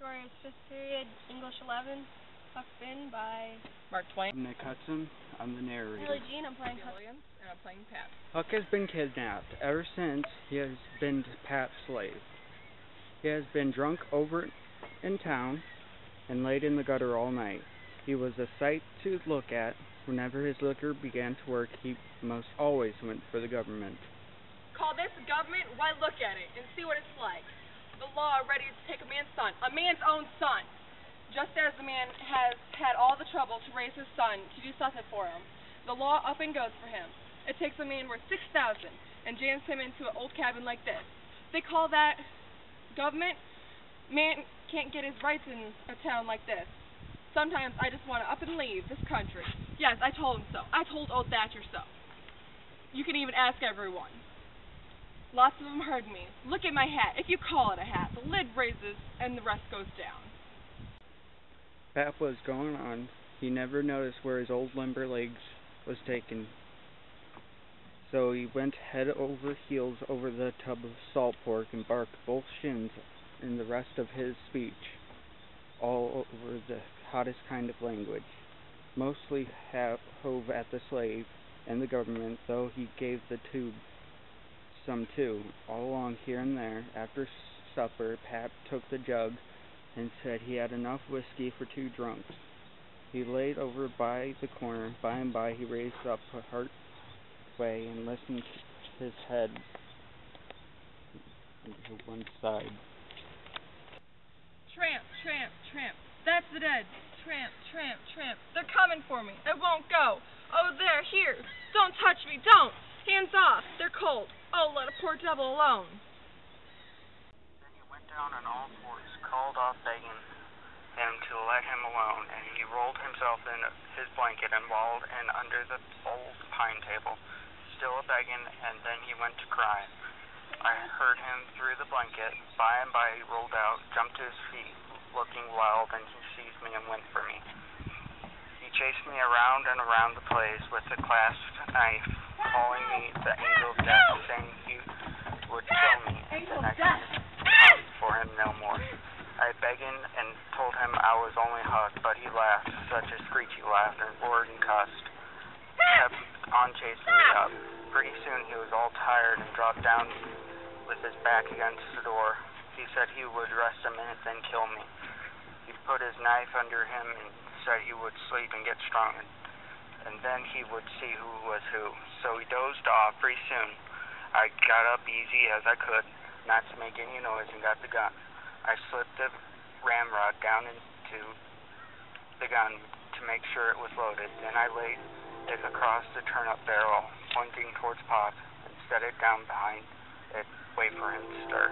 Shorter's 5th period, English 11, Huck by Mark Twain. I'm Nick Hudson. I'm the narrator. Billie Jean, I'm playing Huck. Williams, and I'm playing Pat. Huck has been kidnapped. Ever since, he has been Pat's slave. He has been drunk over in town and laid in the gutter all night. He was a sight to look at. Whenever his liquor began to work, he most always went for the government. Call this government? Why look at it and see what it's like. The law ready to take a man's son, a man's own son. Just as the man has had all the trouble to raise his son to do something for him, the law up and goes for him. It takes a man worth $6,000 and jams him into an old cabin like this. They call that government? Man can't get his rights in a town like this. Sometimes I just want to up and leave this country. Yes, I told him so. I told old Thatcher so. You can even ask everyone. Lots of them heard me. Look at my hat. If you call it a hat, the lid raises and the rest goes down. Pat was going on. He never noticed where his old limber legs was taken. So he went head over heels over the tub of salt pork and barked both shins in the rest of his speech, all over the hottest kind of language. Mostly hove at the slave and the government, though he gave the tube some too. All along here and there, after supper, Pat took the jug and said he had enough whiskey for 2 drunks. He laid over by the corner. By and by he raised up a part way and listened to his head to one side. Tramp, tramp, tramp. That's the dead. Tramp, tramp, tramp. They're coming for me. I won't go. Oh, there, here. Don't touch me. Don't. Hands off. They're cold. Oh, let a poor devil alone. Then he went down on all fours, called off begging him to let him alone, and he rolled himself in his blanket and walled in under the old pine table, still a-begging, and then he went to cry. I heard him through the blanket. By and by he rolled out, jumped to his feet, looking wild, and he seized me and went for me. He chased me around and around the place with a clasped knife, calling me the angel of death, saying he would kill me and I could come for him no more. I begged and told him I was only Huck, but he laughed, such a screechy laugh, and roared and cussed. He kept on chasing me up. Pretty soon he was all tired and dropped down with his back against the door. He said he would rest a minute, then kill me. He put his knife under him and said he would sleep and get strong, and then he would see who was who. So he dozed off. Pretty soon I got up easy as I could, not to make any noise, and got the gun. I slipped the ramrod down into the gun to make sure it was loaded. Then I laid it across the turnip barrel, pointing towards Pop, and set it down behind it, wait for him to stir.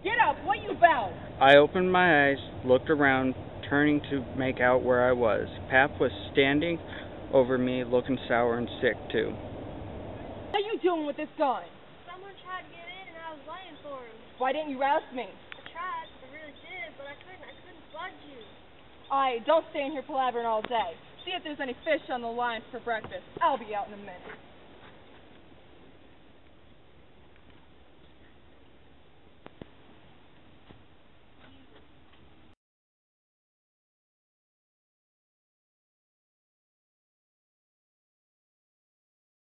Get up! What you about? I opened my eyes, looked around, turning to make out where I was. Pap was standing over me, looking sour and sick, too. What are you doing with this gun? Someone tried to get in and I was waiting for him. Why didn't you rouse me? I tried, I really did, but I couldn't budge you. Don't stay in here palavering all day. See if there's any fish on the line for breakfast. I'll be out in a minute.